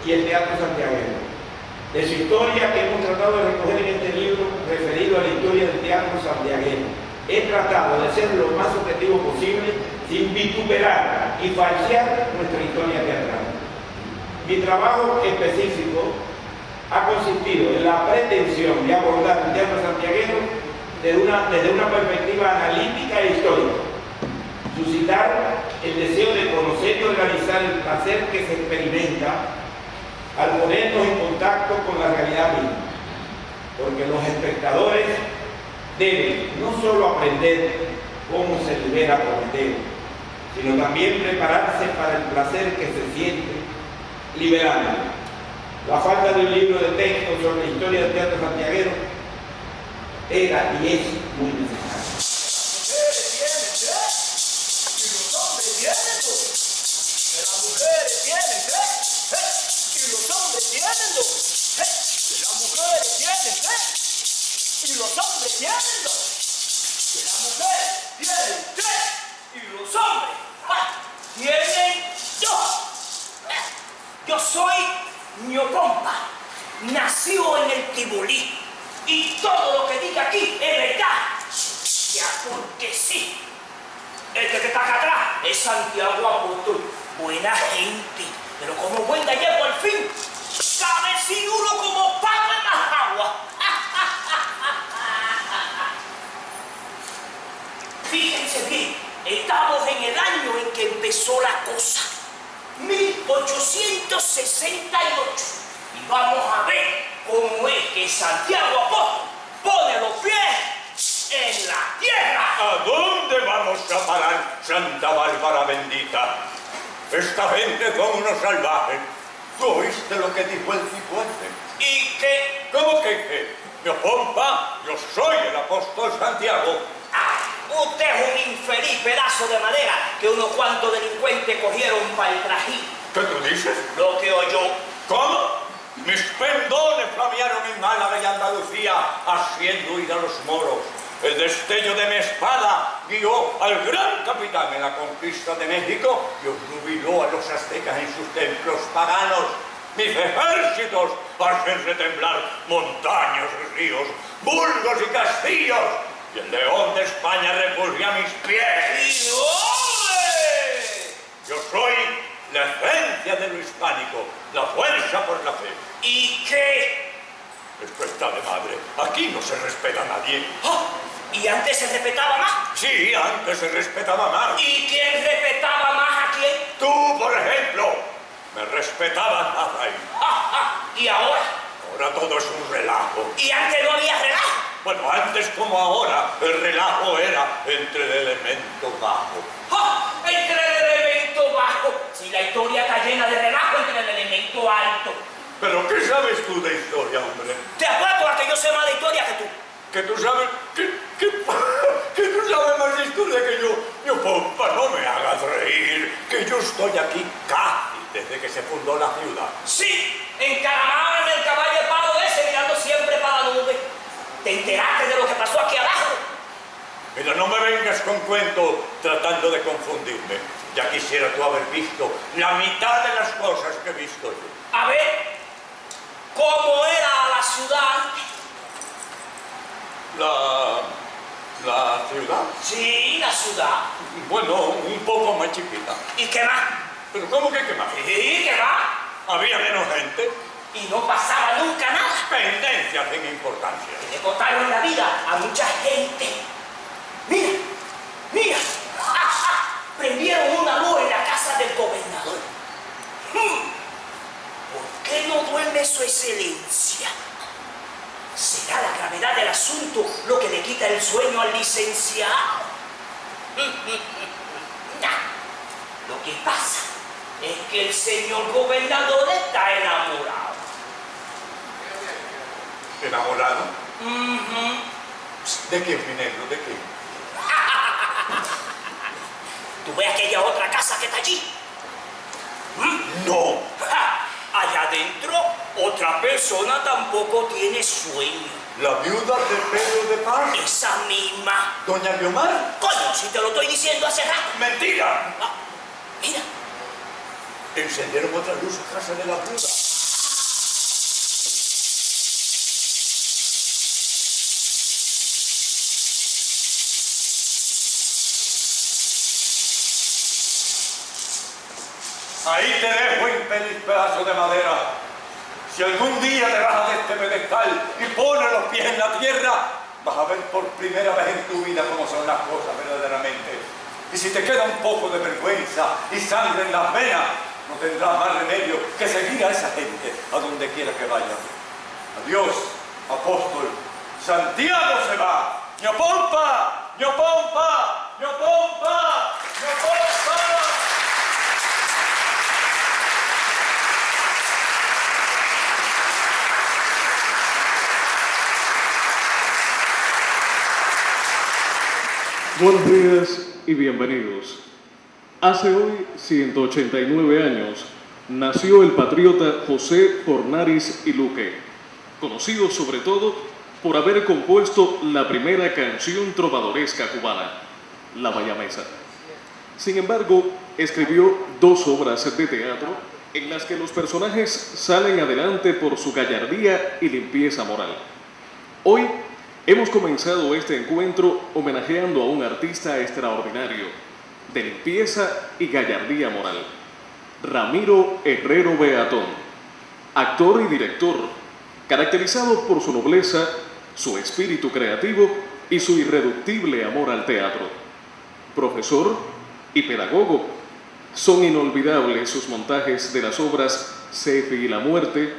y el teatro santiaguero. De su historia que hemos tratado de recoger en este libro referido a la historia del teatro santiaguero, he tratado de ser lo más objetivo posible sin vituperar y falsear nuestra historia teatral. Mi trabajo específico ha consistido en la pretensión de abordar el teatro santiaguero desde una perspectiva analítica e histórica, suscitar el deseo de conocer y organizar el placer que se experimenta al ponernos en contacto con la realidad misma, porque los espectadores deben no solo aprender cómo se libera Prometeo, sino también prepararse para el placer que se siente liberando. La falta de un libro de texto sobre la historia del teatro santiaguero era y es muy necesaria. Las mujeres tienen fe, y los hombres tienen dos. Las mujeres tienen fe, y los hombres tienen dos. Las mujeres tienen fe, y los hombres tienen dos. Yo soy ñopompa, nació en el Tibulí, y todo lo que diga aquí es verdad. Ya porque sí. Este que está acá atrás es Santiago Apóstol. Buena gente, pero como buen gallego al fin, cabecilludo como pavo en las aguas. Fíjense bien, estamos en el año en que empezó la cosa, 1868, y vamos a ver cómo es que Santiago Apóstol pone los pies en la tierra. ¿A dónde vamos a parar, Santa Bárbara bendita? Esta gente son unos salvajes. ¿Tú oíste lo que dijo el cifuente? ¿Y qué? ¿Cómo que qué? Ñopompa, yo soy el apóstol Santiago. Usted es un infeliz pedazo de madera que unos cuantos delincuentes cogieron para el trajín. ¿Qué tú dices? Lo que oyó. ¿Cómo? Mis pendones flamearon en Málaga y Andalucía haciendo huir a los moros. El destello de mi espada guió al gran capitán en la conquista de México y obnubiló a los aztecas en sus templos paganos. Mis ejércitos hacen retemblar montañas y ríos, burgos y castillos, y el león de España repulga mis pies. ¡Y hombre! Yo soy la esencia de lo hispánico, la fuerza por la fe. ¿Y qué? Esto está de madre. Aquí no se respeta a nadie. ¿Y antes se respetaba más? Sí, antes se respetaba más. ¿Y quién respetaba más a quién? Tú, por ejemplo, me respetabas más ahí. ¿Y ahora? Ahora todo es un relajo. ¿Y antes no había relajo? Bueno, antes como ahora, el relajo era entre el elemento bajo. Entre el elemento bajo. Si la historia está llena de relajo entre el elemento alto. ¿Pero qué sabes tú de historia, hombre? Te apuesto a que yo sé más de historia que tú. ¿Que tú sabes? ¿Que tú sabes más de historia que yo? Ñopompa, no me hagas reír, que yo estoy aquí casi desde que se fundó la ciudad. Sí, encaramado en el caballo de palo ese, mirando siempre para la nube. ¿Te enteraste de lo que pasó aquí abajo? Mira, no me vengas con cuentos tratando de confundirme. Ya quisiera tú haber visto la mitad de las cosas que he visto yo. A ver, ¿cómo era la ciudad? ¿La ciudad? Sí, la ciudad. Bueno, un poco más chiquita. ¿Y qué más? ¿Pero cómo que qué más? Sí, ¿qué más? Había menos gente. Y no pasaba nunca nada. Pendencias sin importancia. Le cortaron la vida a mucha gente. Mira, mira. Prendieron una luz en la casa del gobernador. ¿Por qué no duerme su excelencia? ¿Será la gravedad del asunto lo que le quita el sueño al licenciado? Lo que pasa es que el señor gobernador está enamorado. ¿Enamorado? ¿De quién, mi negro? ¿De quién? ¿Tú ves aquella otra casa que está allí? No. Allá adentro, otra persona tampoco tiene sueño. ¿La viuda de Pedro de Paz? Esa misma. ¿Doña Guiomar? Coño, si te lo estoy diciendo hace rato. ¡Mentira! Mira. Encendieron otra luz a casa de la viuda. Ahí te dejo, infeliz pedazo de madera. Si algún día te bajas de este pedestal y pones los pies en la tierra, vas a ver por primera vez en tu vida cómo son las cosas verdaderamente. Y si te queda un poco de vergüenza y sangre en las venas, no tendrás más remedio que seguir a esa gente a donde quiera que vaya. Adiós, apóstol. Santiago se va. ¡Ñopompa! ¡Ñopompa! ¡Ñopompa! ¡Ñopompa! Buenos días y bienvenidos. Hace hoy 189 años nació el patriota José Fornariz y Luque, conocido sobre todo por haber compuesto la primera canción trovadoresca cubana, La Bayamesa. Sin embargo, escribió 2 obras de teatro en las que los personajes salen adelante por su gallardía y limpieza moral. Hoy hemos comenzado este encuentro homenajeando a un artista extraordinario, de limpieza y gallardía moral, Ramiro Herrero Beatón, actor y director, caracterizado por su nobleza, su espíritu creativo y su irreductible amor al teatro. Profesor y pedagogo, son inolvidables sus montajes de las obras Sefi y la muerte,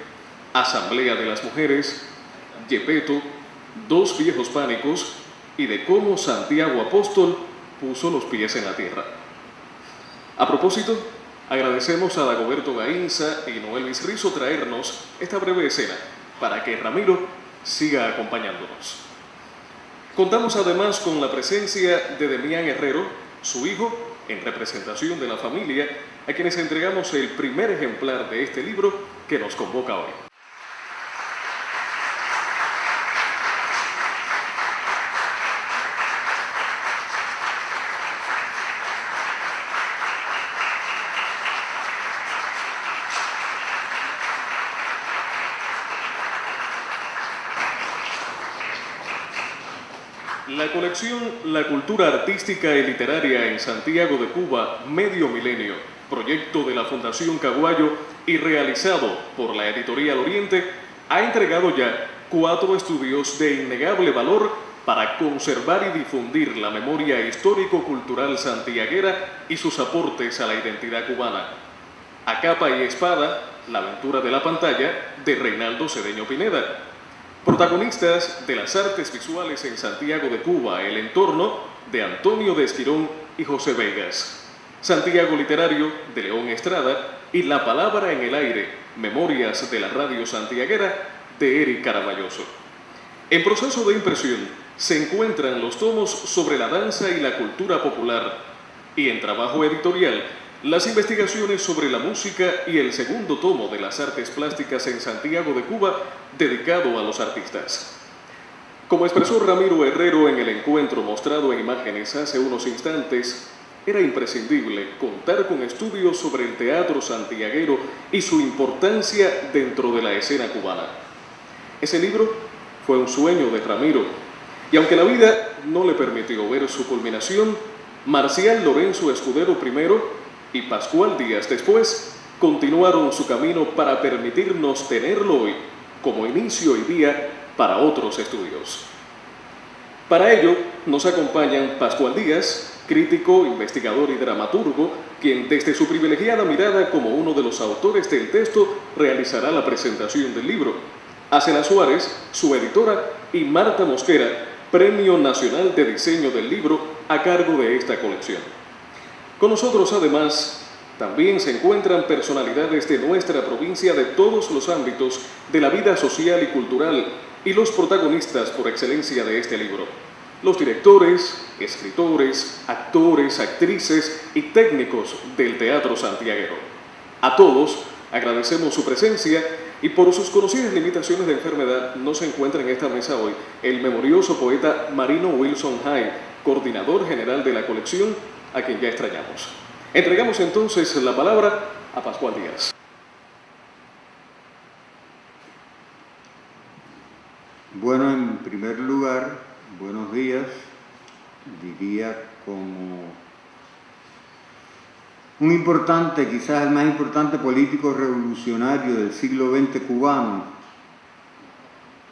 Asamblea de las mujeres, Yepeto, Dos viejos pánicos y de cómo Santiago Apóstol puso los pies en la tierra. A propósito, agradecemos a Dagoberto Gainza y Noelvis Rizo traernos esta breve escena para que Ramiro siga acompañándonos. Contamos además con la presencia de Demián Herrero, su hijo, en representación de la familia, a quienes entregamos el primer ejemplar de este libro que nos convoca hoy. La colección La Cultura Artística y Literaria en Santiago de Cuba, Medio Milenio, proyecto de la Fundación Caguayo y realizado por la Editorial Oriente, ha entregado ya 4 estudios de innegable valor para conservar y difundir la memoria histórico-cultural santiaguera y sus aportes a la identidad cubana. A capa y espada, La aventura de la pantalla, de Reinaldo Cedeño Pineda. Protagonistas de las artes visuales en Santiago de Cuba, El entorno, de Antonio de Esquirón y José Vegas. Santiago Literario, de León Estrada, y La palabra en el aire, Memorias de la radio santiaguera, de Eric Caraballoso. En proceso de impresión se encuentran los tomos sobre la danza y la cultura popular, y en trabajo editorial, las investigaciones sobre la música y el segundo tomo de las artes plásticas en Santiago de Cuba, dedicado a los artistas. Como expresó Ramiro Herrero en el encuentro mostrado en imágenes hace unos instantes, era imprescindible contar con estudios sobre el teatro santiaguero y su importancia dentro de la escena cubana. Ese libro fue un sueño de Ramiro, y aunque la vida no le permitió ver su culminación, Marcial Lorenzo Escudero primero y Pascual Díaz después continuaron su camino para permitirnos tenerlo hoy como inicio y guía para otros estudios. Para ello nos acompañan Pascual Díaz, crítico, investigador y dramaturgo, quien desde su privilegiada mirada como uno de los autores del texto realizará la presentación del libro. Acela Suárez, su editora, y Marta Mosquera, Premio Nacional de Diseño del Libro a cargo de esta colección. Con nosotros, además, también se encuentran personalidades de nuestra provincia de todos los ámbitos de la vida social y cultural y los protagonistas por excelencia de este libro. Los directores, escritores, actores, actrices y técnicos del teatro santiaguero. A todos agradecemos su presencia y por sus conocidas limitaciones de enfermedad no se encuentra en esta mesa hoy el memorioso poeta Marino Wilson Hay, coordinador general de la colección, a quien ya extrañamos. Entregamos entonces la palabra a Pascual Díaz. Bueno, en primer lugar, buenos días. Diría como un importante, quizás el más importante político revolucionario del siglo XX cubano,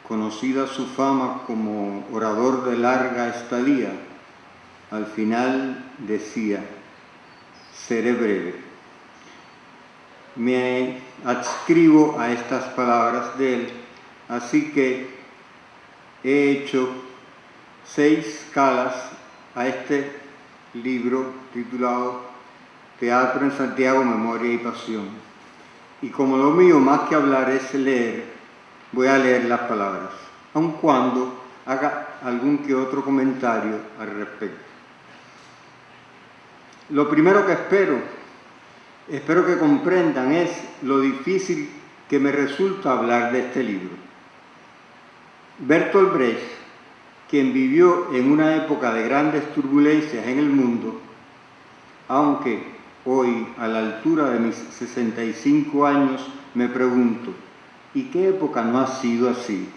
conocida su fama como orador de larga estadía, al final decía: seré breve. Me adscribo a estas palabras de él, así que he hecho 6 calas a este libro titulado Teatro en Santiago, Memoria y Pasión. Y como lo mío más que hablar es leer, voy a leer las palabras, aun cuando haga algún que otro comentario al respecto. Lo primero que espero que comprendan es lo difícil que me resulta hablar de este libro. Bertolt Brecht, quien vivió en una época de grandes turbulencias en el mundo, aunque hoy, a la altura de mis 65 años, me pregunto, ¿y qué época no ha sido así?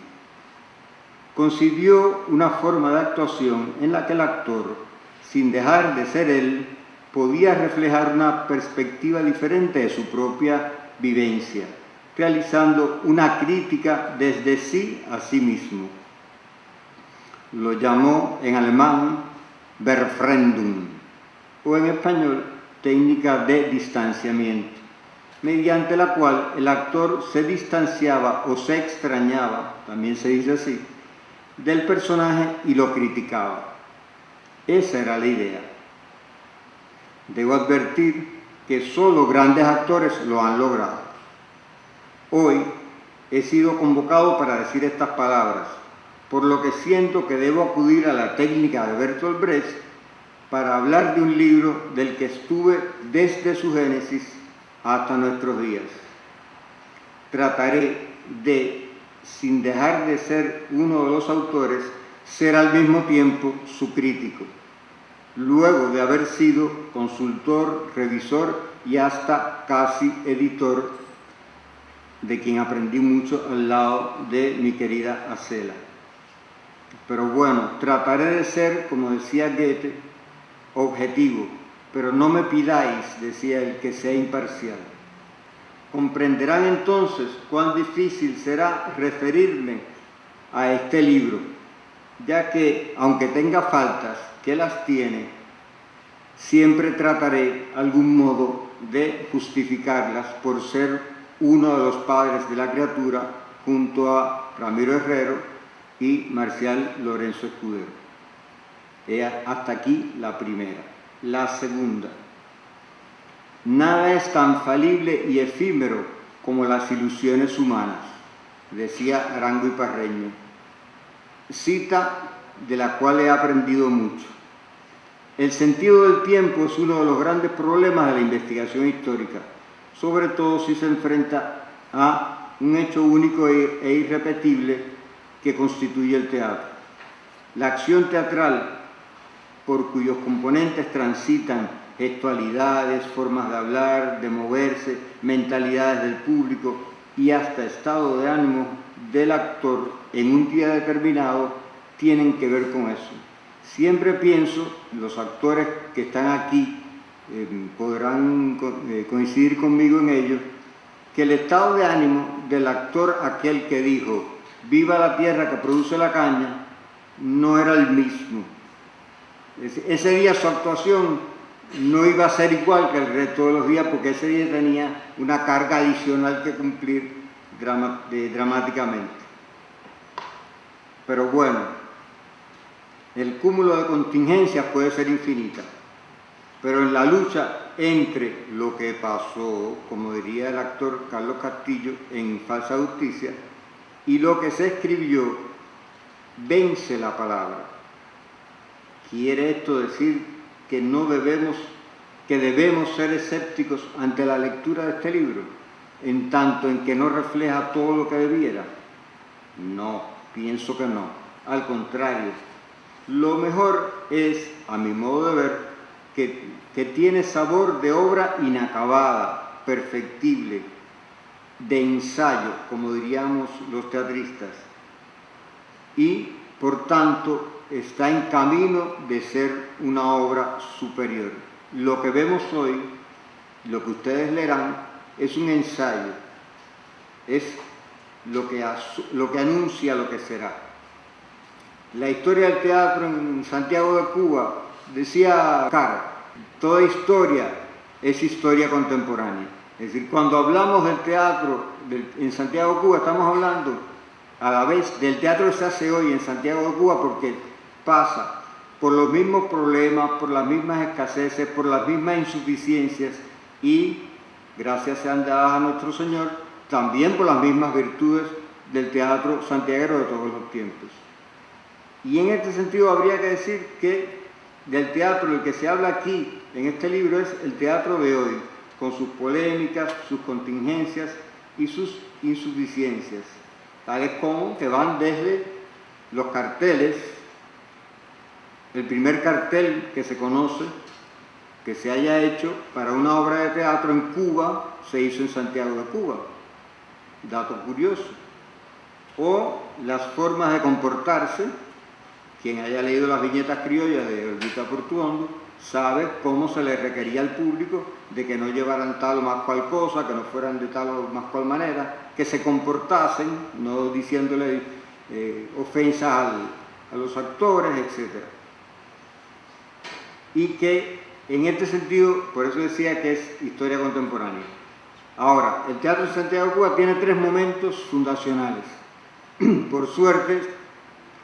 Concibió una forma de actuación en la que el actor, sin dejar de ser él, podía reflejar una perspectiva diferente de su propia vivencia, realizando una crítica desde sí a sí mismo. Lo llamó en alemán Befremdung, o en español técnica de distanciamiento, mediante la cual el actor se distanciaba o se extrañaba, también se dice así, del personaje y lo criticaba. Esa era la idea. Debo advertir que solo grandes actores lo han logrado. Hoy he sido convocado para decir estas palabras, por lo que siento que debo acudir a la técnica de Bertolt Brecht para hablar de un libro del que estuve desde su génesis hasta nuestros días. Trataré de, sin dejar de ser uno de los autores, ser al mismo tiempo su crítico, luego de haber sido consultor, revisor y hasta casi editor, de quien aprendí mucho al lado de mi querida Acela. Pero bueno, trataré de ser, como decía Goethe, objetivo, pero no me pidáis, decía él, que sea imparcial. Comprenderán entonces cuán difícil será referirme a este libro, ya que, aunque tenga faltas, que las tiene, siempre trataré algún modo de justificarlas por ser uno de los padres de la criatura, junto a Ramiro Herrero y Marcial Lorenzo Escudero. Hasta aquí la primera. La segunda: nada es tan falible y efímero como las ilusiones humanas, decía Arango y Parreño, cita de la cual he aprendido mucho. El sentido del tiempo es uno de los grandes problemas de la investigación histórica, sobre todo si se enfrenta a un hecho único e irrepetible que constituye el teatro. La acción teatral, por cuyos componentes transitan gestualidades, formas de hablar, de moverse, mentalidades del público y hasta estado de ánimo del actor en un día determinado, tienen que ver con eso. Siempre pienso, los actores que están aquí podrán coincidir conmigo en ello, que el estado de ánimo del actor aquel que dijo «Viva la tierra que produce la caña» no era el mismo. Ese día su actuación no iba a ser igual que el resto de los días, porque ese día tenía una carga adicional que cumplir dramáticamente. Pero bueno, el cúmulo de contingencias puede ser infinita, pero en la lucha entre lo que pasó, como diría el actor Carlos Castillo en Falsa Justicia, y lo que se escribió, vence la palabra. ¿Quiere esto decir que debemos ser escépticos ante la lectura de este libro, en tanto en que no refleja todo lo que debiera? No, pienso que no. Al contrario, lo mejor es, a mi modo de ver, que tiene sabor de obra inacabada, perfectible, de ensayo, como diríamos los teatristas, y, por tanto, está en camino de ser una obra superior. Lo que vemos hoy lo que ustedes leerán es un ensayo, es lo que anuncia lo que será. La historia del teatro en Santiago de Cuba, decía Carr, toda historia es historia contemporánea. Es decir, cuando hablamos del teatro en Santiago de Cuba, estamos hablando a la vez del teatro que se hace hoy en Santiago de Cuba, porque pasa por los mismos problemas, por las mismas escaseces, por las mismas insuficiencias y, gracias sean dadas a nuestro Señor, también por las mismas virtudes del teatro santiaguero de todos los tiempos. Y en este sentido habría que decir que del teatro el que se habla aquí en este libro es el teatro de hoy, con sus polémicas, sus contingencias y sus insuficiencias, tales como que van desde los carteles. El primer cartel que se conoce, que se haya hecho para una obra de teatro en Cuba, se hizo en Santiago de Cuba. Dato curioso. O las formas de comportarse. Quien haya leído las viñetas criollas de Olguita Portuondo sabe cómo se le requería al público de que no llevaran tal o más cual cosa, que no fueran de tal o más cual manera, que se comportasen, no diciéndole ofensas a los actores, etc. Y que en este sentido, por eso decía que es historia contemporánea. Ahora, el Teatro de Santiago de Cuba tiene 3 momentos fundacionales. Por suerte,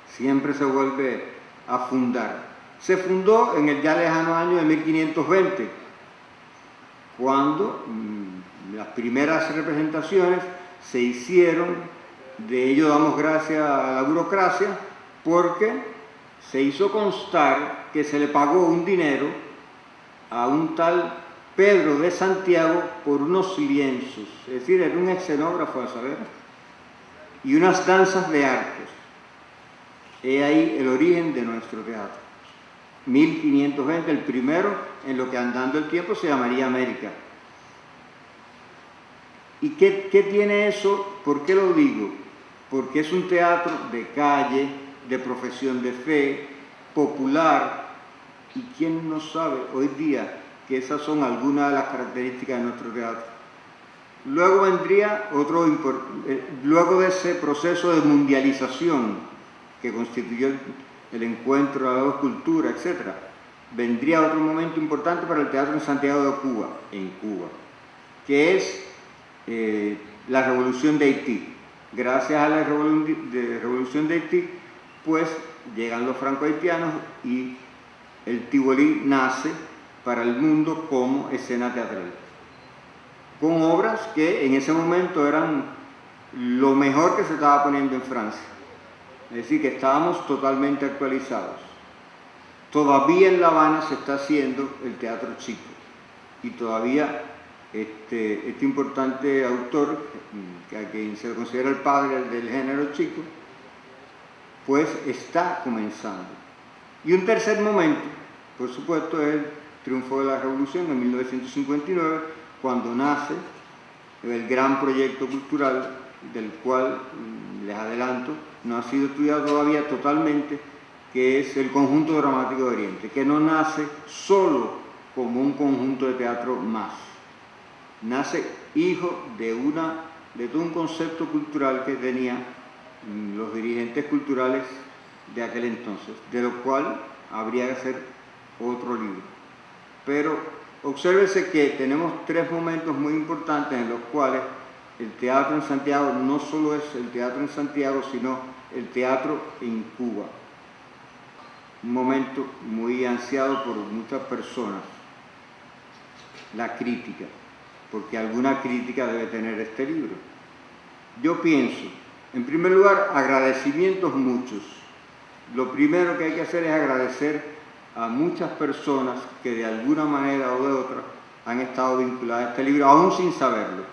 siempre se vuelve a fundar. Se fundó en el ya lejano año de 1520, cuando las primeras representaciones se hicieron. De ello damos gracias a la burocracia, porque se hizo constar que se le pagó un dinero a un tal Pedro de Santiago por unos lienzos, es decir, era un escenógrafo a saber, y unas danzas de arcos. He ahí el origen de nuestro teatro. 1520, el primero en lo que andando el tiempo se llamaría América. ¿Y qué tiene eso? ¿Por qué lo digo? Porque es un teatro de calle, de profesión de fe, popular, y quién no sabe hoy día que esas son algunas de las características de nuestro teatro. Luego vendría luego de ese proceso de mundialización que constituyó el encuentro de las dos culturas, etc., vendría otro momento importante para el teatro en Santiago de Cuba, que es la Revolución de Haití. Gracias a la Revolución de Haití, pues llegan los franco-haitianos y el Tivolí nace para el mundo como escena teatral, con obras que en ese momento eran lo mejor que se estaba poniendo en Francia. Es decir, que estábamos totalmente actualizados. Todavía en La Habana se está haciendo el teatro chico y todavía este importante autor, a quien se le considera el padre del género chico, pues está comenzando. Y un tercer momento, por supuesto, es el triunfo de la Revolución en 1959, cuando nace el gran proyecto cultural del cual, les adelanto, no ha sido estudiado todavía totalmente, que es el Conjunto Dramático de Oriente, que no nace solo como un conjunto de teatro más, nace hijo de todo un concepto cultural que tenían los dirigentes culturales de aquel entonces, de lo cual habría que hacer otro libro. Pero obsérvese que tenemos 3 momentos muy importantes en los cuales el teatro en Santiago no solo es el teatro en Santiago, sino el teatro en Cuba. Un momento muy ansiado por muchas personas, la crítica, porque alguna crítica debe tener este libro. Yo pienso, en primer lugar, agradecimientos muchos. Lo primero que hay que hacer es agradecer a muchas personas que de alguna manera o de otra han estado vinculadas a este libro, aún sin saberlo,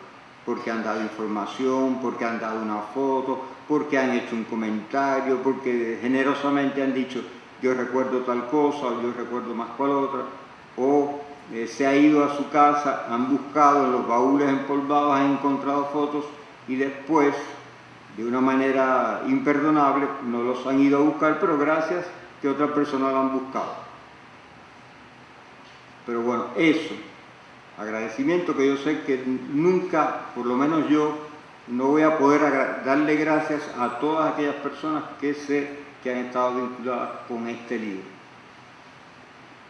porque han dado información, porque han dado una foto, porque han hecho un comentario, porque generosamente han dicho yo recuerdo tal cosa, o yo recuerdo más cual otra, o se ha ido a su casa, han buscado en los baúles empolvados, han encontrado fotos y después, de una manera imperdonable, no los han ido a buscar, pero gracias que otra persona lo han buscado. Pero bueno, eso. Agradecimiento que yo sé que nunca, por lo menos yo, no voy a poder darle gracias a todas aquellas personas que sé que han estado vinculadas con este libro.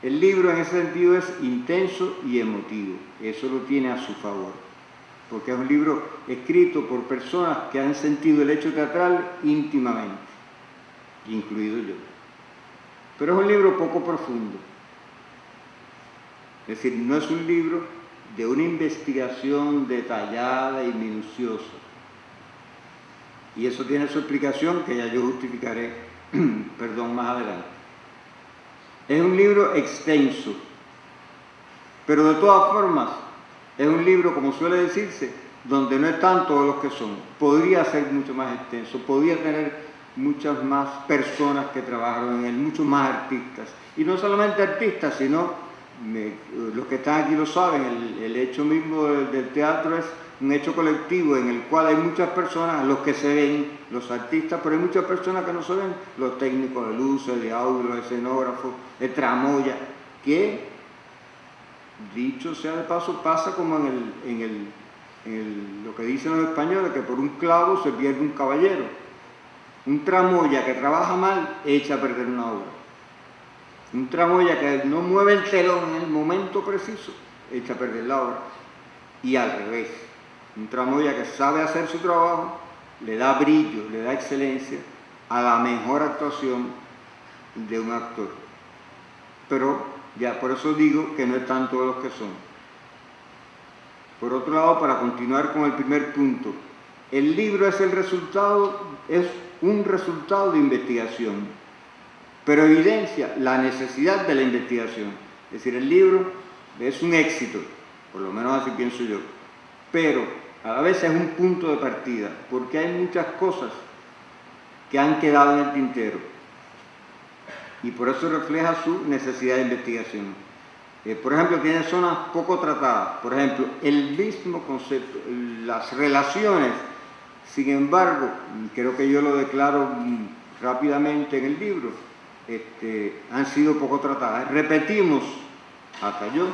El libro en ese sentido es intenso y emotivo, eso lo tiene a su favor, porque es un libro escrito por personas que han sentido el hecho teatral íntimamente, incluido yo. Pero es un libro poco profundo, es decir, no es un libro de una investigación detallada y minuciosa. Y eso tiene su explicación que ya yo justificaré, más adelante. Es un libro extenso, pero de todas formas es un libro, como suele decirse, donde no están todos los que son. Podría ser mucho más extenso, podría tener muchas más personas que trabajaron en él, muchos más artistas. Y no solamente artistas, sino, los que están aquí lo saben, el hecho mismo del teatro es un hecho colectivo en el cual hay muchas personas, los que se ven, los artistas, pero hay muchas personas que no se ven, los técnicos de luces, de audio, los escenógrafos, el tramoya, que, dicho sea de paso, pasa como lo que dicen los españoles, que por un clavo se pierde un caballero. Un tramoya que trabaja mal echa a perder una obra. Un tramoya que no mueve el telón en el momento preciso echa a perder la obra. Y al revés. Un tramoya que sabe hacer su trabajo, le da brillo, le da excelencia a la mejor actuación de un actor. Pero ya por eso digo que no están todos los que son. Por otro lado, para continuar con el primer punto, el libro es un resultado de investigación, pero evidencia la necesidad de la investigación. Es decir, el libro es un éxito, por lo menos así pienso yo, pero a la vez es un punto de partida, porque hay muchas cosas que han quedado en el tintero y por eso refleja su necesidad de investigación. Por ejemplo, tiene zonas poco tratadas, por ejemplo, el mismo concepto, las relaciones, sin embargo, creo que yo lo declaro rápidamente en el libro, han sido poco tratadas. Repetimos, hasta yo,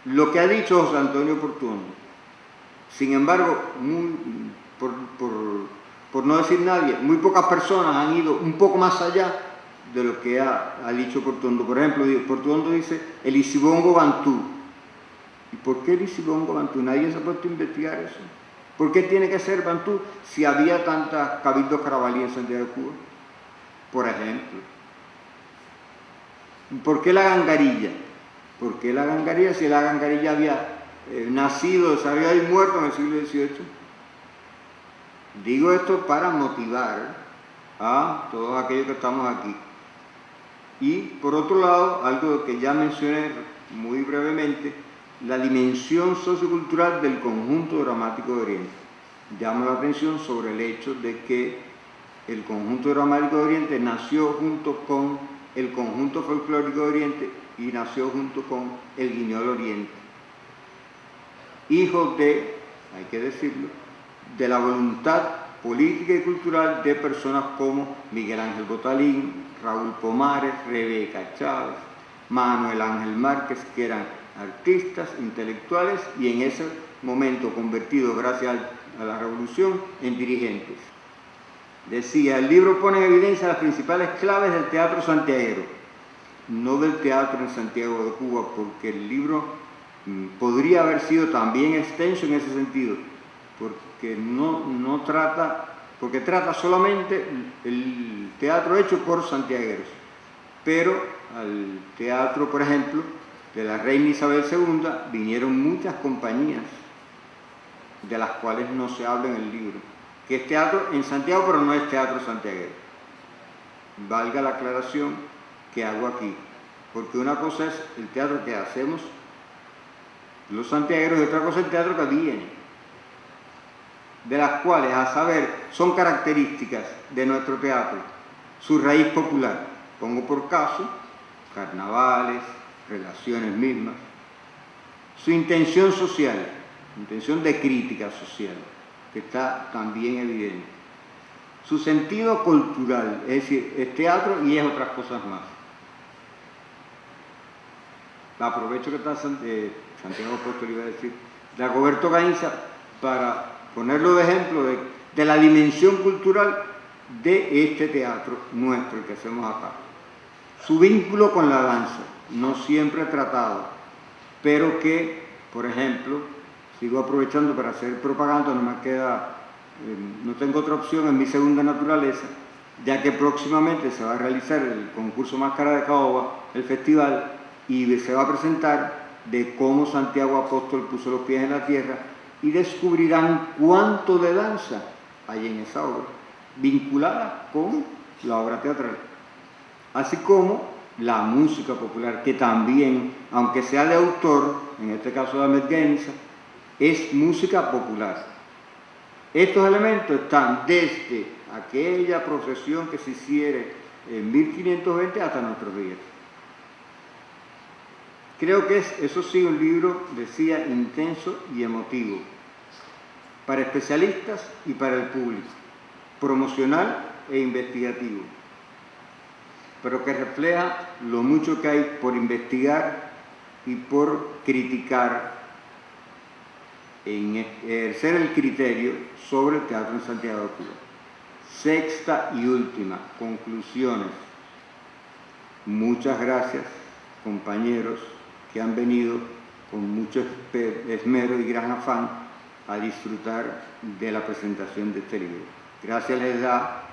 lo que ha dicho José Antonio Portuondo. Sin embargo, por no decir nadie, muy pocas personas han ido un poco más allá de lo que ha dicho Portuondo. Por ejemplo, Portuondo dice el Isibongo Bantú. ¿Y por qué el Isibongo Bantú? Nadie se ha puesto a investigar eso. ¿Por qué tiene que ser Bantú si había tantas cabildos carabalí en Santiago de Cuba? Por ejemplo. ¿Por qué la gangarilla? ¿Por qué la gangarilla si la gangarilla había nacido, desarrollado y muerto en el siglo XVIII? Digo esto para motivar a todos aquellos que estamos aquí. Y por otro lado, algo que ya mencioné muy brevemente, la dimensión sociocultural del conjunto dramático de Oriente. Llamo la atención sobre el hecho de que el conjunto dramático de Oriente nació junto con el conjunto folclórico de Oriente y nació junto con el Guiñol Oriente. Hijos de, hay que decirlo, de la voluntad política y cultural de personas como Miguel Ángel Botalín, Raúl Pomares, Rebeca Chávez, Manuel Ángel Márquez, que eran artistas, intelectuales y en ese momento convertidos, gracias a la revolución, en dirigentes. Decía, el libro pone en evidencia las principales claves del teatro santiaguero, no del teatro en Santiago de Cuba, porque el libro podría haber sido también extenso en ese sentido, porque porque trata solamente el teatro hecho por santiagueros, pero al teatro, por ejemplo, de la reina Isabel II vinieron muchas compañías, de las cuales no se habla en el libro, que es teatro en Santiago, pero no es teatro santiaguero. Valga la aclaración que hago aquí, porque una cosa es el teatro que hacemos los santiagueros y otra cosa es el teatro que viene, de las cuales, a saber, son características de nuestro teatro, su raíz popular. Pongo por caso carnavales, relaciones mismas, su intención social, intención de crítica social, que está también evidente, su sentido cultural, es decir, es teatro y es otras cosas más. aprovecho que está Santiago Apóstol, iba a decir, Dagoberto Gainza, para ponerlo de ejemplo de la dimensión cultural de este teatro nuestro, el que hacemos acá. Su vínculo con la danza, no siempre tratado, pero que, por ejemplo, sigo aprovechando para hacer propaganda, no me queda, no tengo otra opción en mi segunda naturaleza, ya que próximamente se va a realizar el concurso Máscara de Caoba, el festival, y se va a presentar de cómo Santiago Apóstol puso los pies en la tierra, y descubrirán cuánto de danza hay en esa obra, vinculada con la obra teatral. Así como la música popular, que también, aunque sea de autor, en este caso de Ahmed Gainza, es música popular. Estos elementos están desde aquella procesión que se hiciere en 1520 hasta nuestros días. Creo que es, eso sí, un libro, decía, intenso y emotivo, para especialistas y para el público, promocional e investigativo, pero que refleja lo mucho que hay por investigar y por criticar en ejercer el criterio sobre el teatro en Santiago de Cuba. Sexta y última, conclusiones. Muchas gracias, compañeros, que han venido con mucho esmero y gran afán a disfrutar de la presentación de este libro. Gracias les da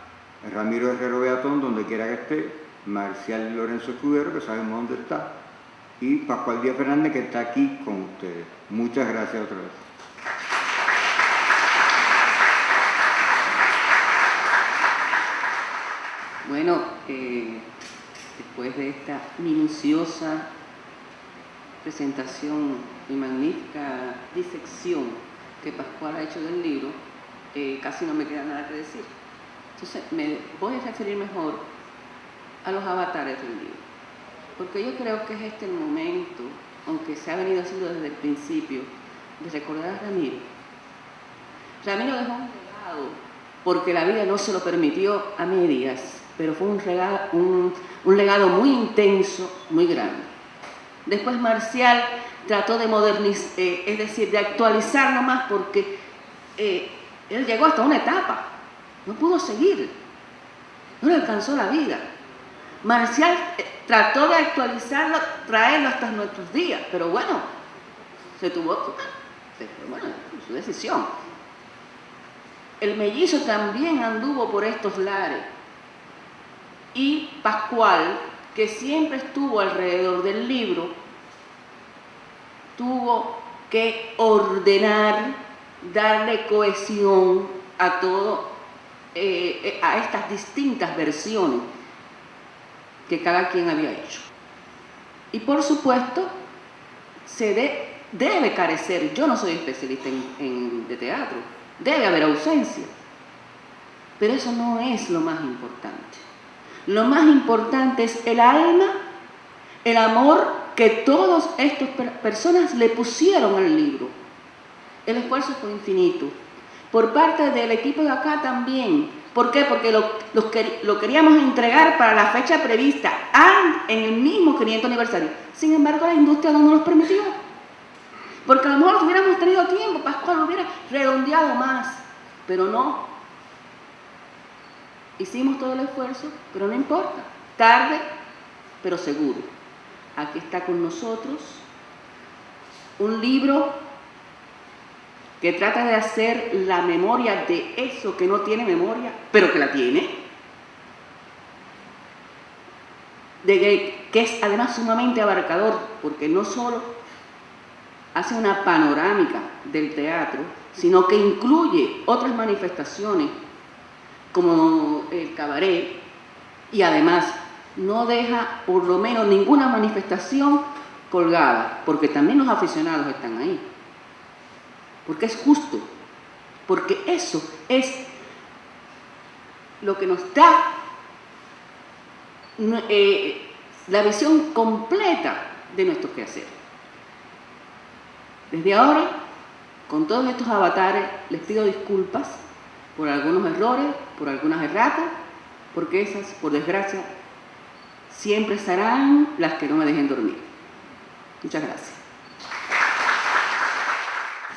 Ramiro Herrero Beatón, donde quiera que esté, Marcial Lorenzo Escudero, que sabemos dónde está, y Pascual Díaz Fernández, que está aquí con ustedes. Muchas gracias otra vez. Bueno, después de esta minuciosa presentación y magnífica disección que Pascual ha hecho del libro, casi no me queda nada que decir. Entonces, me voy a referir mejor a los avatares del libro, porque yo creo que es este el momento, aunque se ha venido haciendo desde el principio, de recordar a Ramiro. Ramiro dejó un legado, porque la vida no se lo permitió a medias, pero fue un legado muy intenso, muy grande. Después Marcial trató de modernizar, es decir, de actualizarlo más, porque él llegó hasta una etapa, no pudo seguir, no le alcanzó la vida. Marcial trató de actualizarlo, traerlo hasta nuestros días, pero bueno, su decisión. El mellizo también anduvo por estos lares, y Pascual, que siempre estuvo alrededor del libro, tuvo que ordenar, darle cohesión a todo, a estas distintas versiones que cada quien había hecho. Y por supuesto, debe carecer, yo no soy especialista de teatro, debe haber ausencia, pero eso no es lo más importante. Lo más importante es el alma, el amor que todas estas personas le pusieron al libro. El esfuerzo fue infinito. Por parte del equipo de acá también. ¿Por qué? Porque lo queríamos entregar para la fecha prevista, en el mismo 500 aniversario. Sin embargo, la industria no nos lo permitió. Porque a lo mejor hubiéramos tenido tiempo, Pascual hubiera redondeado más, pero no. Hicimos todo el esfuerzo, pero no importa. Tarde, pero seguro. Aquí está con nosotros un libro que trata de hacer la memoria de eso que no tiene memoria, pero que la tiene. Que es además sumamente abarcador, porque no solo hace una panorámica del teatro, sino que incluye otras manifestaciones, como el cabaret, y además no deja por lo menos ninguna manifestación colgada, porque también los aficionados están ahí. Porque es justo, porque eso es lo que nos da la visión completa de nuestro quehacer. Desde ahora, con todos estos avatares, les pido disculpas por algunos errores, por algunas erratas, porque esas, por desgracia, siempre serán las que no me dejen dormir. Muchas gracias.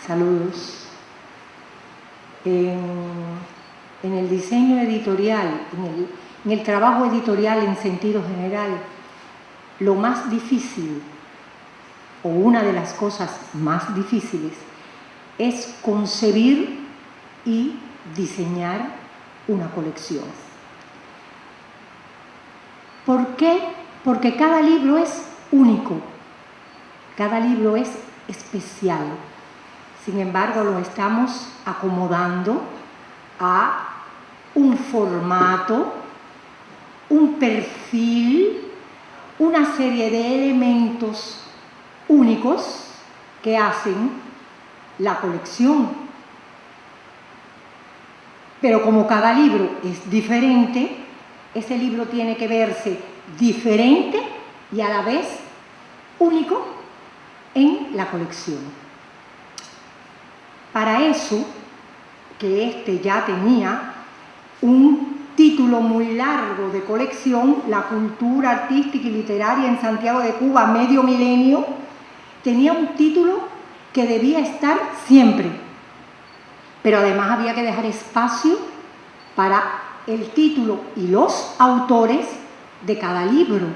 Saludos. En el diseño editorial, en el trabajo editorial en sentido general, lo más difícil, o una de las cosas más difíciles, es concebir y diseñar una colección. ¿Por qué? Porque cada libro es único, cada libro es especial. Sin embargo, lo estamos acomodando a un formato, un perfil, una serie de elementos únicos que hacen la colección. Pero como cada libro es diferente, ese libro tiene que verse diferente y a la vez único en la colección. Para eso, que este ya tenía un título muy largo de colección, La cultura artística y literaria en Santiago de Cuba, medio milenio, tenía un título que debía estar siempre, pero además había que dejar espacio para el título y los autores de cada libro.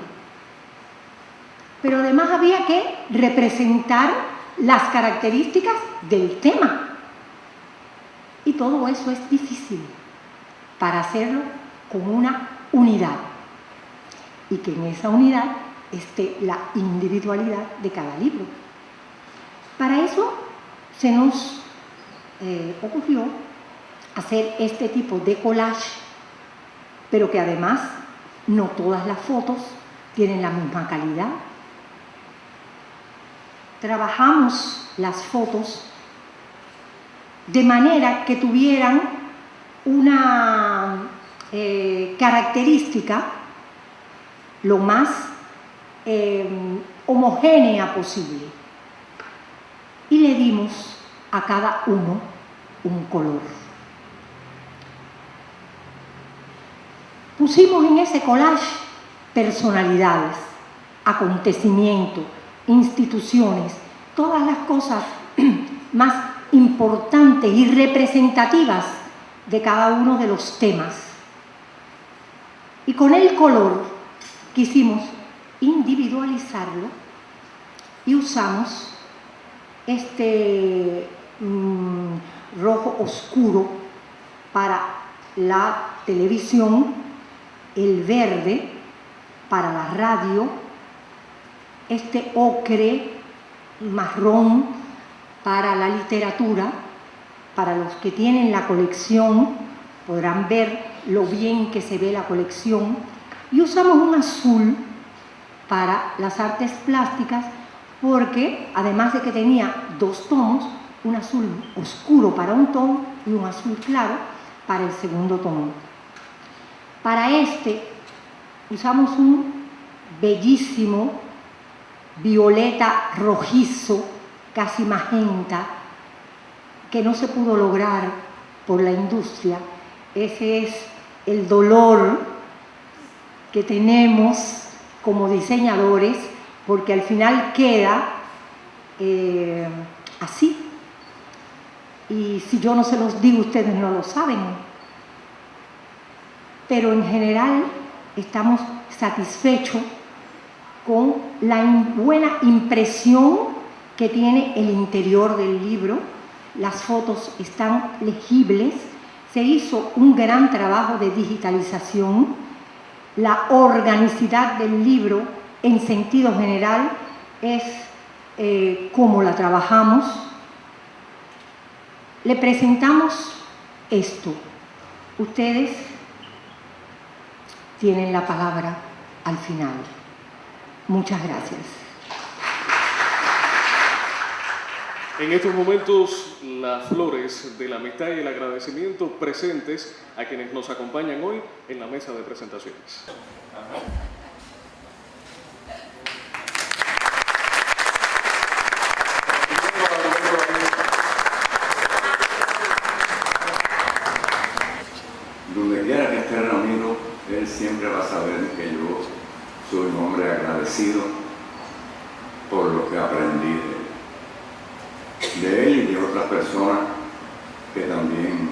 Pero además había que representar las características del tema. Y todo eso es difícil para hacerlo con una unidad. Y que en esa unidad esté la individualidad de cada libro. Para eso se nos ocurrió hacer este tipo de collage, pero que además no todas las fotos tienen la misma calidad. Trabajamos las fotos de manera que tuvieran una característica lo más homogénea posible. Y le dimos a cada uno un color. Pusimos en ese collage personalidades, acontecimientos, instituciones, todas las cosas más importantes y representativas de cada uno de los temas. Y con el color quisimos individualizarlo y usamos este rojo oscuro para la televisión, el verde para la radio, este ocre marrón para la literatura. Para los que tienen la colección podrán ver lo bien que se ve la colección, y usamos un azul para las artes plásticas, porque además de que tenía dos tonos, un azul oscuro para un tono y un azul claro para el segundo tono. Para este usamos un bellísimo violeta rojizo, casi magenta, que no se pudo lograr por la industria. Ese es el dolor que tenemos como diseñadores, porque al final queda así. Y si yo no se los digo, ustedes no lo saben. Pero en general estamos satisfechos con la buena impresión que tiene el interior del libro. Las fotos están legibles. Se hizo un gran trabajo de digitalización. La organicidad del libro, en sentido general, es cómo la trabajamos. Le presentamos esto. Ustedes tienen la palabra al final. Muchas gracias. En estos momentos, las flores de la amistad y el agradecimiento presentes a quienes nos acompañan hoy en la mesa de presentaciones. Donde quiera que esté reunido, él siempre va a saber que yo soy un hombre agradecido por lo que ha persona que también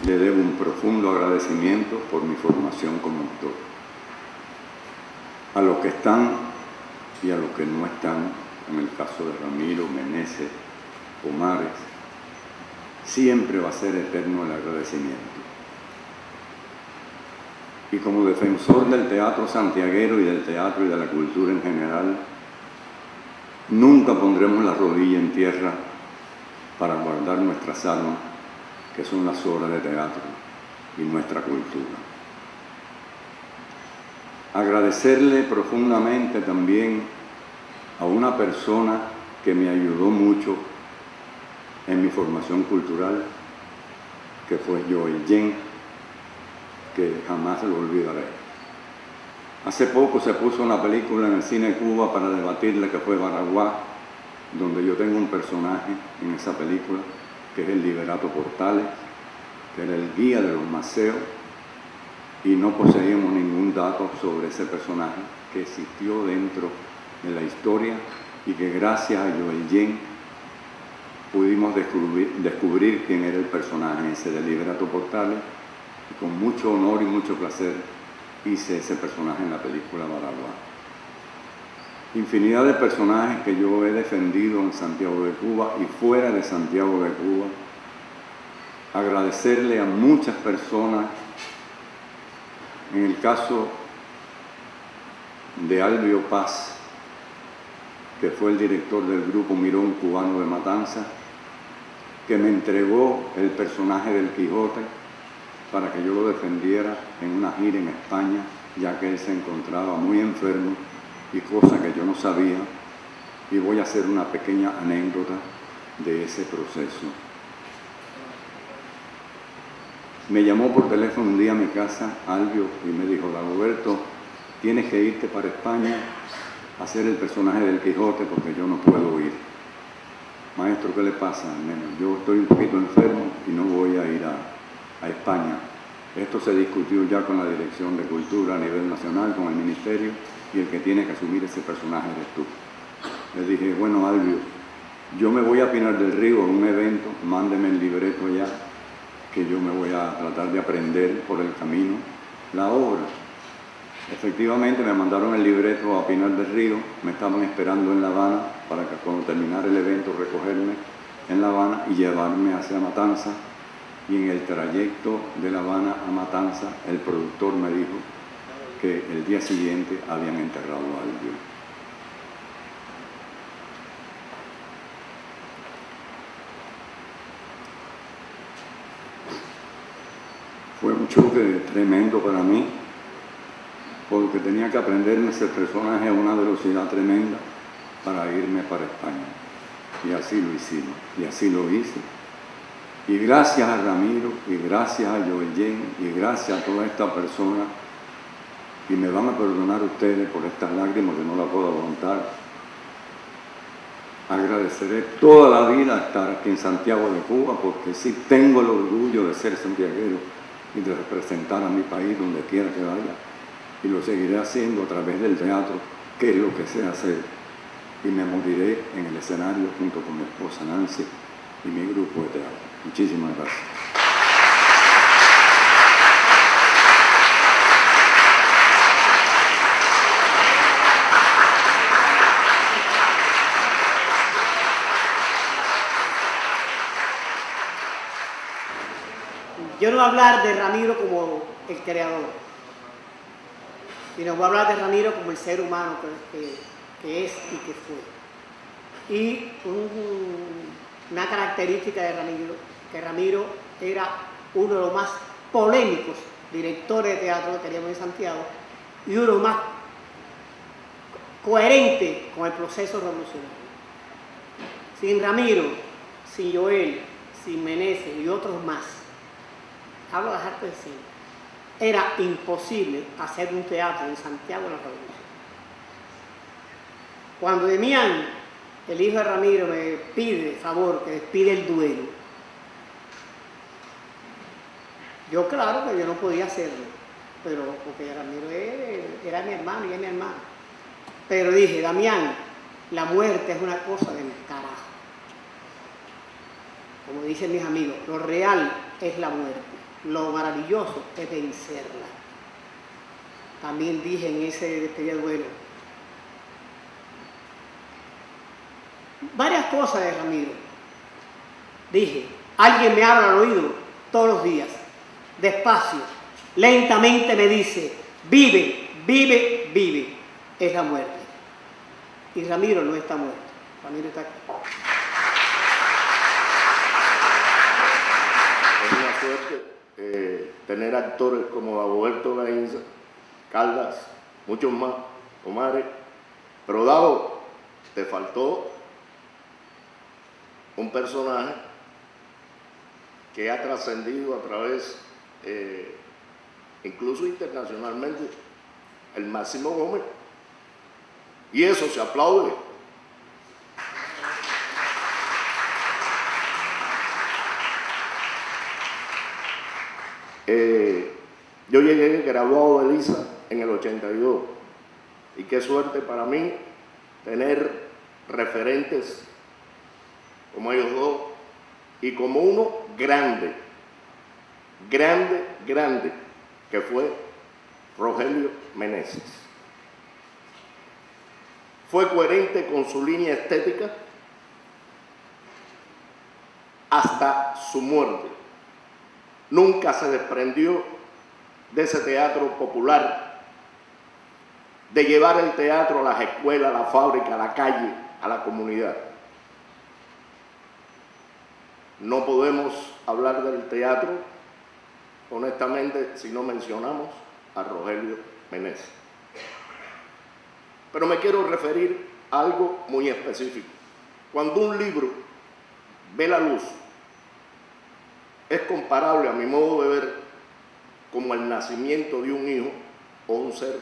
le debo un profundo agradecimiento por mi formación como actor. A los que están y a los que no están, en el caso de Ramiro, Meneses, Pomares, siempre va a ser eterno el agradecimiento. Y como defensor del teatro santiaguero y del teatro y de la cultura en general, nunca pondremos la rodilla en tierra para guardar nuestras almas, que son las obras de teatro y nuestra cultura. Agradecerle profundamente también a una persona que me ayudó mucho en mi formación cultural, que fue Joel Yen, que jamás lo olvidaré. Hace poco se puso una película en el Cine Cuba para debatirle, que fue Baraguá, donde yo tengo un personaje en esa película, que es el Liberato Portales, que era el guía de los maceos, y no poseíamos ningún dato sobre ese personaje que existió dentro de la historia y que gracias a Joel Yen pudimos descubrir quién era el personaje ese de Liberato Portales, y con mucho honor y mucho placer hice ese personaje en la película Baraguá. Infinidad de personajes que yo he defendido en Santiago de Cuba y fuera de Santiago de Cuba. Agradecerle a muchas personas, en el caso de Albio Paz, que fue el director del grupo Mirón Cubano de Matanza, que me entregó el personaje del Quijote para que yo lo defendiera en una gira en España, ya que él se encontraba muy enfermo y cosa que yo no sabía, y voy a hacer una pequeña anécdota de ese proceso. Me llamó por teléfono un día a mi casa Albio y me dijo: Dagoberto, tienes que irte para España a hacer el personaje del Quijote porque yo no puedo ir. Maestro, ¿qué le pasa? Yo estoy un poquito enfermo y no voy a ir a España. Esto se discutió ya con la Dirección de Cultura a nivel nacional, con el Ministerio, y el que tiene que asumir ese personaje eres tú. Le dije: bueno, Albio, yo me voy a Pinar del Río a un evento, mándeme el libreto ya, que yo me voy a tratar de aprender por el camino la obra. Efectivamente me mandaron el libreto a Pinar del Río, me estaban esperando en La Habana para que cuando terminara el evento recogerme en La Habana y llevarme hacia Matanza, y en el trayecto de La Habana a Matanza el productor me dijo que el día siguiente habían enterrado a Albio. Fue un choque tremendo para mí, porque tenía que aprenderme ese personaje a una velocidad tremenda para irme para España. Y así lo hicimos, y así lo hice. Y gracias a Ramiro, y gracias a Joel Yen, y gracias a toda esta persona, y me van a perdonar ustedes por estas lágrimas que no las puedo aguantar, agradeceré toda la vida estar aquí en Santiago de Cuba, porque sí tengo el orgullo de ser santiaguero y de representar a mi país donde quiera que vaya, y lo seguiré haciendo a través del teatro, que es lo que sé hacer, y me moriré en el escenario junto con mi esposa Nancy y mi grupo de teatro. Muchísimas gracias. Yo no voy a hablar de Ramiro como el creador, sino voy a hablar de Ramiro como el ser humano que es y que fue. Y una característica de Ramiro, que Ramiro era uno de los más polémicos directores de teatro que teníamos en Santiago y uno de los más coherentes con el proceso revolucionario. Sin Ramiro, sin Joel, sin Meneses y otros más, hablo de las artes de cine, era imposible hacer un teatro en Santiago en la Revolución. Cuando Demián, el hijo de Ramiro, me pide favor que despide el duelo, yo claro que yo no podía hacerlo, pero porque Ramiro era mi hermano y es mi hermano. Pero dije: Damián, la muerte es una cosa del carajo. como dicen mis amigos, lo real es la muerte, lo maravilloso es vencerla. También dije en ese despedida de duelo varias cosas de Ramiro. Dije, alguien me habla al oído todos los días, despacio, lentamente me dice, vive, vive, vive, es la muerte. Y Ramiro no está muerto, Ramiro está aquí. Es una suerte tener actores como Dagoberto Gainza, Caldas, muchos más, Omares, pero Dago, te faltó un personaje que ha trascendido a través, incluso internacionalmente, el Máximo Gómez. Y eso se aplaude. Yo llegué graduado de Lisa en el 82 y qué suerte para mí tener referentes como ellos dos y como uno grande, grande, grande, que fue Rogelio Meneses. Fue coherente con su línea estética hasta su muerte. Nunca se desprendió de ese teatro popular, de llevar el teatro a las escuelas, a la fábrica, a la calle, a la comunidad. No podemos hablar del teatro, honestamente, si no mencionamos a Rogelio Meneses. Pero me quiero referir a algo muy específico. Cuando un libro ve la luz, es comparable, a mi modo de ver, como el nacimiento de un hijo o un ser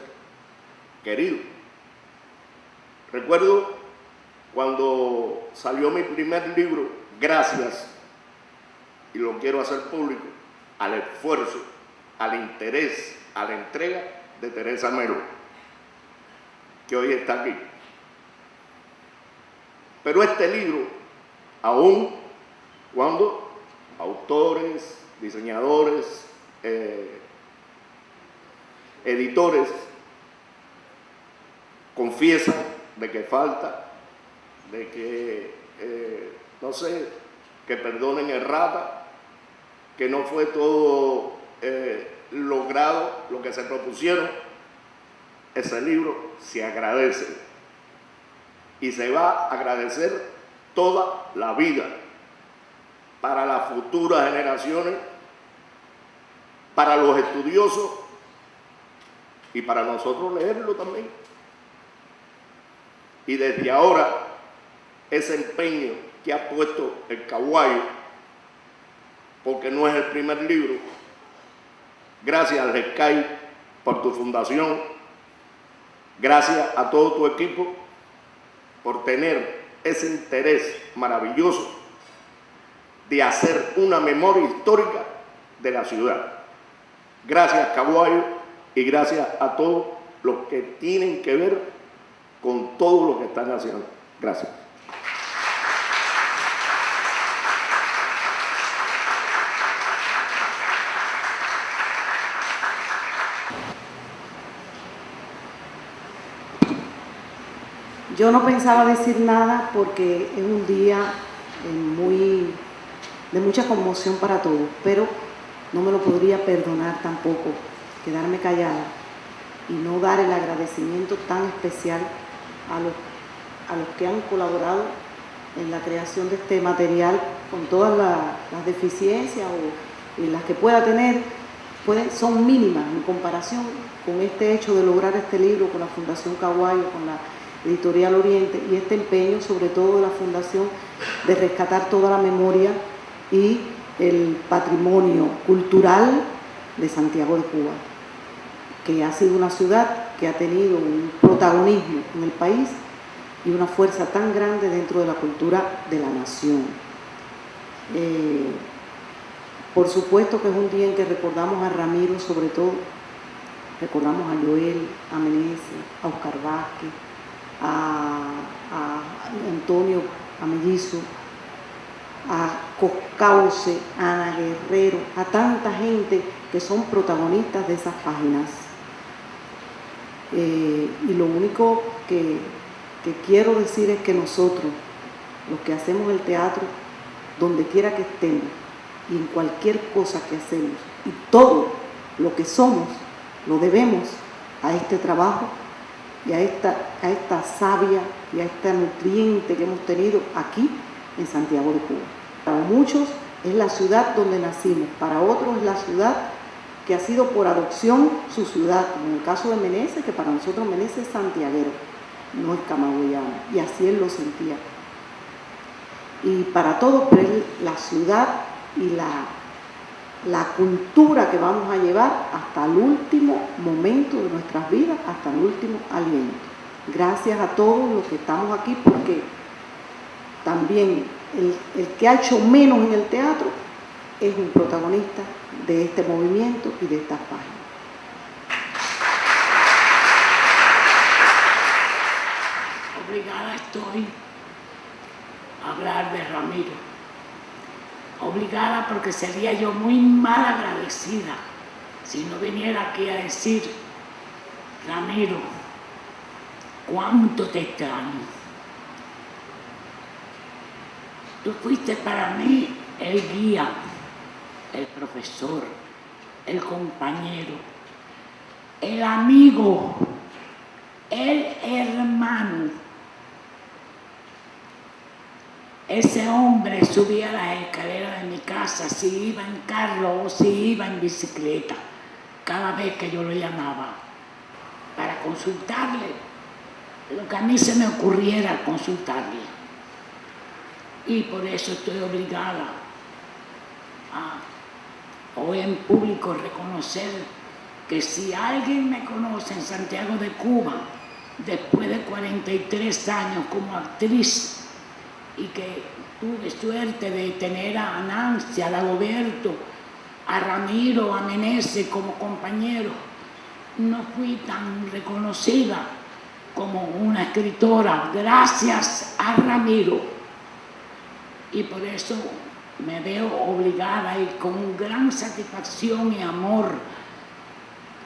querido. Recuerdo cuando salió mi primer libro, gracias, y lo quiero hacer público, al esfuerzo, al interés, a la entrega de Teresa Melo, que hoy está aquí. Pero este libro, aún cuando autores, diseñadores, editores confiesan de que falta, de que, no sé, que perdonen errata, que no fue todo logrado lo que se propusieron, ese libro se agradece y se va a agradecer toda la vida para las futuras generaciones, para los estudiosos y para nosotros leerlo también. Y desde ahora, ese empeño que ha puesto el Caguayo, porque no es el primer libro, gracias al RESCAI por tu fundación, gracias a todo tu equipo por tener ese interés maravilloso de hacer una memoria histórica de la ciudad. Gracias, Caguayo, y gracias a todos los que tienen que ver con todo lo que están haciendo. Gracias. Yo no pensaba decir nada porque es un día de mucha conmoción para todos, pero no me lo podría perdonar tampoco, quedarme callada y no dar el agradecimiento tan especial a los que han colaborado en la creación de este material con todas las deficiencias y las que pueda tener, son mínimas en comparación con este hecho de lograr este libro con la Fundación Caguayo, con la Editorial Oriente y este empeño sobre todo de la Fundación de rescatar toda la memoria y el patrimonio cultural de Santiago de Cuba, que ha sido una ciudad que ha tenido un protagonismo en el país y una fuerza tan grande dentro de la cultura de la nación. Por supuesto que es un día en que recordamos a Ramiro, sobre todo, recordamos a Joel, a Meneses, a Oscar Vázquez, a Antonio, a Mellizo, a Coscauce, a Ana Guerrero, a tanta gente que son protagonistas de esas páginas. Y lo único que quiero decir es que nosotros, los que hacemos el teatro, donde quiera que estemos y en cualquier cosa que hacemos, y todo lo que somos, lo debemos a este trabajo y a esta savia y a esta nutriente que hemos tenido aquí en Santiago de Cuba. Para muchos es la ciudad donde nacimos, para otros es la ciudad que ha sido por adopción su ciudad, como en el caso de Meneses, que para nosotros Meneses es santiaguero, no es camagüeyano, y así él lo sentía. Y para todos, pero es la ciudad y la cultura que vamos a llevar hasta el último momento de nuestras vidas, hasta el último aliento. Gracias a todos los que estamos aquí, porque también el que ha hecho menos en el teatro es un protagonista de este movimiento y de estas páginas. Obligada estoy a hablar de Ramiro. Obligada porque sería yo muy mal agradecida si no viniera aquí a decir: Ramiro, cuánto te extraño. Tú fuiste para mí el guía, el profesor, el compañero, el amigo, el hermano. Ese hombre subía las escaleras de mi casa, si iba en carro o si iba en bicicleta, cada vez que yo lo llamaba, para consultarle lo que a mí se me ocurriera consultarle. Y por eso estoy obligada a hoy en público reconocer que si alguien me conoce en Santiago de Cuba, después de 43 años como actriz, y que tuve suerte de tener a Nancy, a Dagoberto, a Ramiro, a Meneses como compañeros, no fui tan reconocida como una escritora, gracias a Ramiro. Y por eso me veo obligada y con gran satisfacción y amor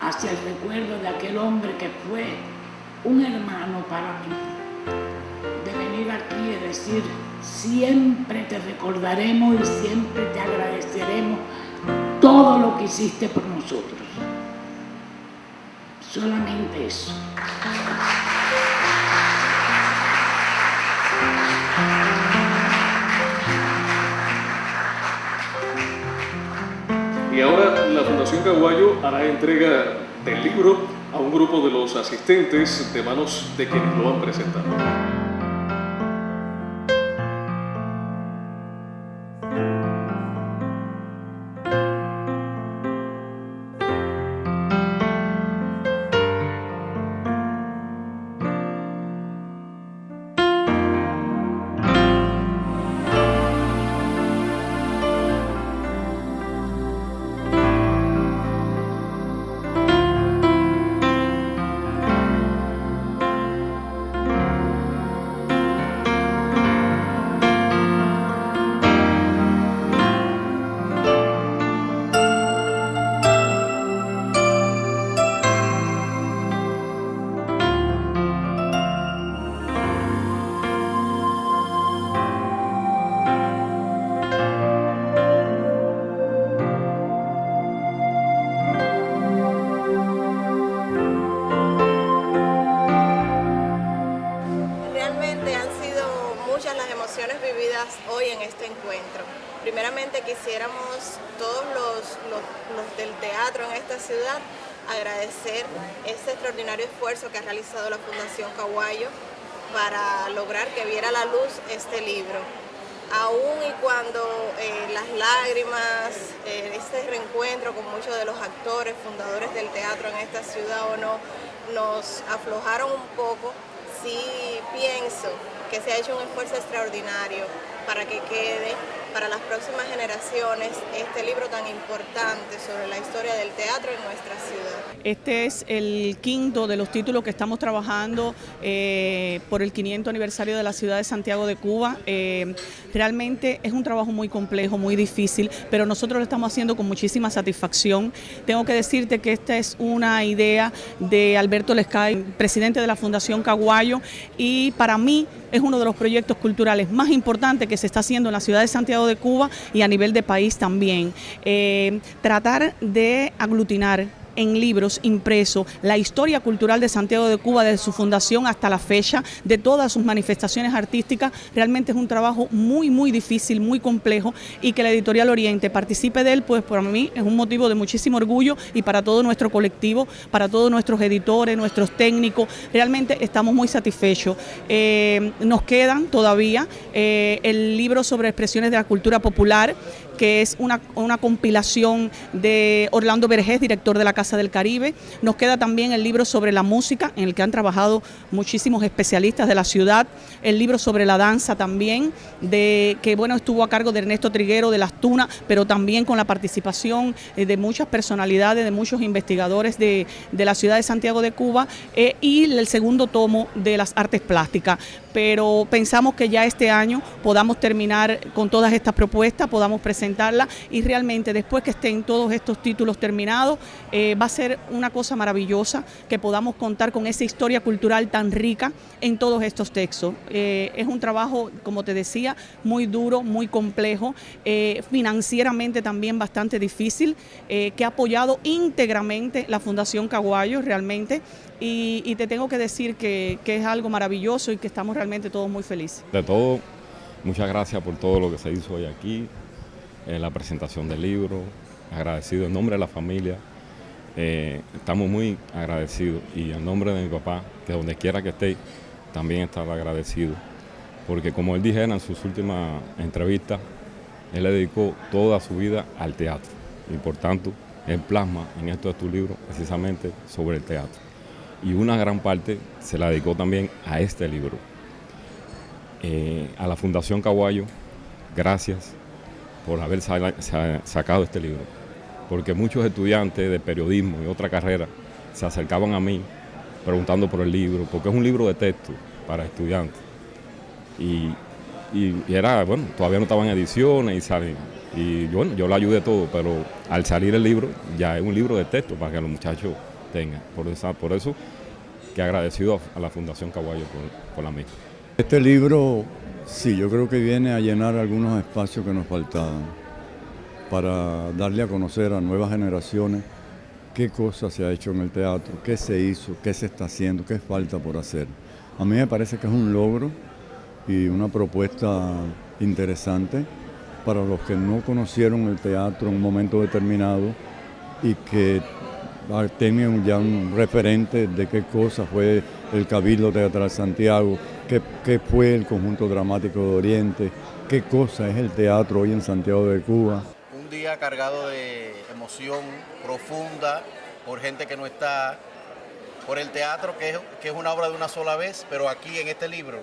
hacia el recuerdo de aquel hombre que fue un hermano para mí, de venir aquí y decir: siempre te recordaremos y siempre te agradeceremos todo lo que hiciste por nosotros. Solamente eso. Y ahora la Fundación Caguayo hará entrega del libro a un grupo de los asistentes de manos de quienes lo han presentado. Hoy en este encuentro. Primeramente quisiéramos todos los del teatro en esta ciudad agradecer este extraordinario esfuerzo que ha realizado la Fundación Caguayo para lograr que viera la luz este libro. Aún y cuando las lágrimas, este reencuentro con muchos de los actores, fundadores del teatro en esta ciudad o no, nos aflojaron un poco, sí pienso que se ha hecho un esfuerzo extraordinario para que quede para las próximas generaciones este libro tan importante sobre la historia del teatro en nuestra ciudad. Este es el quinto de los títulos que estamos trabajando por el 500 aniversario de la ciudad de Santiago de Cuba. Realmente es un trabajo muy complejo, muy difícil, pero nosotros lo estamos haciendo con muchísima satisfacción. Tengo que decirte que esta es una idea de Alberto Lescay, presidente de la Fundación Caguayo, y para mí es uno de los proyectos culturales más importantes que se está haciendo en la ciudad de Santiago de Cuba y a nivel de país también. Tratar de aglutinar en libros impresos la historia cultural de Santiago de Cuba desde su fundación hasta la fecha, de todas sus manifestaciones artísticas, realmente es un trabajo muy, muy difícil, muy complejo, y que la Editorial Oriente participe de él, pues para mí es un motivo de muchísimo orgullo, y para todo nuestro colectivo, para todos nuestros editores, nuestros técnicos, realmente estamos muy satisfechos. Nos quedan todavía el libro sobre expresiones de la cultura popular, que es una compilación de Orlando Vergés, director de la Casa del Caribe. Nos queda también el libro sobre la música, en el que han trabajado muchísimos especialistas de la ciudad, el libro sobre la danza también, que bueno, estuvo a cargo de Ernesto Triguero de Las Tunas, pero también con la participación de muchas personalidades, de muchos investigadores de la ciudad de Santiago de Cuba, y el segundo tomo de las artes plásticas. Pero pensamos que ya este año podamos terminar con todas estas propuestas, podamos presentarlas, y realmente después que estén todos estos títulos terminados, va a ser una cosa maravillosa que podamos contar con esa historia cultural tan rica en todos estos textos. Es un trabajo, como te decía, muy duro, muy complejo, financieramente también bastante difícil, que ha apoyado íntegramente la Fundación Caguayo realmente, y te tengo que decir que es algo maravilloso y que estamos realmente todos muy felices. De todo, muchas gracias por todo lo que se hizo hoy aquí, la presentación del libro, agradecido en nombre de la familia, estamos muy agradecidos, y en nombre de mi papá, que donde quiera que esté, también estará agradecido, porque como él dijera en sus últimas entrevistas, él le dedicó toda su vida al teatro, y por tanto, él plasma en esto de tu libro precisamente sobre el teatro. Y una gran parte se la dedicó también a este libro. A la Fundación Caguayo, gracias por haber sacado este libro, porque muchos estudiantes de periodismo y otra carrera se acercaban a mí preguntando por el libro, porque es un libro de texto para estudiantes. Y era, bueno, todavía no estaban ediciones y salen. Y bueno, yo le ayudé todo, pero al salir el libro ya es un libro de texto para que los muchachos tengan. Por eso que agradecido a la Fundación Caguayo por la misma. Este libro, sí, yo creo que viene a llenar algunos espacios que nos faltaban para darle a conocer a nuevas generaciones qué cosas se ha hecho en el teatro, qué se hizo, qué se está haciendo, qué falta por hacer. A mí me parece que es un logro y una propuesta interesante para los que no conocieron el teatro en un momento determinado y que tienen ya un referente de qué cosa fue el Cabildo Teatral Santiago, qué fue el Conjunto Dramático de Oriente, qué cosa es el teatro hoy en Santiago de Cuba. Un día cargado de emoción profunda por gente que no está, por el teatro que es una obra de una sola vez, pero aquí en este libro,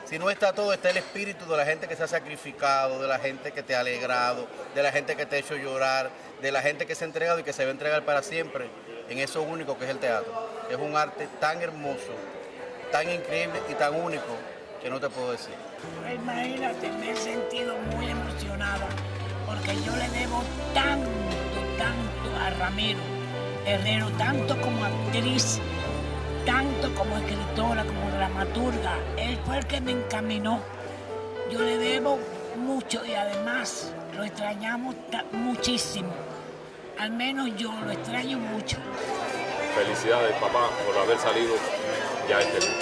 si no está todo, está el espíritu de la gente que se ha sacrificado, de la gente que te ha alegrado, de la gente que te ha hecho llorar, de la gente que se ha entregado y que se va a entregar para siempre en eso único que es el teatro. Es un arte tan hermoso, tan increíble y tan único que no te puedo decir. Imagínate, me he sentido muy emocionada porque yo le debo tanto a Ramiro Herrero, tanto como actriz, tanto como escritora, como dramaturga. Él fue el que me encaminó. Yo le debo mucho y además lo extrañamos muchísimo. Al menos yo lo extraño mucho. Felicidades, papá, por haber salido ya este libro.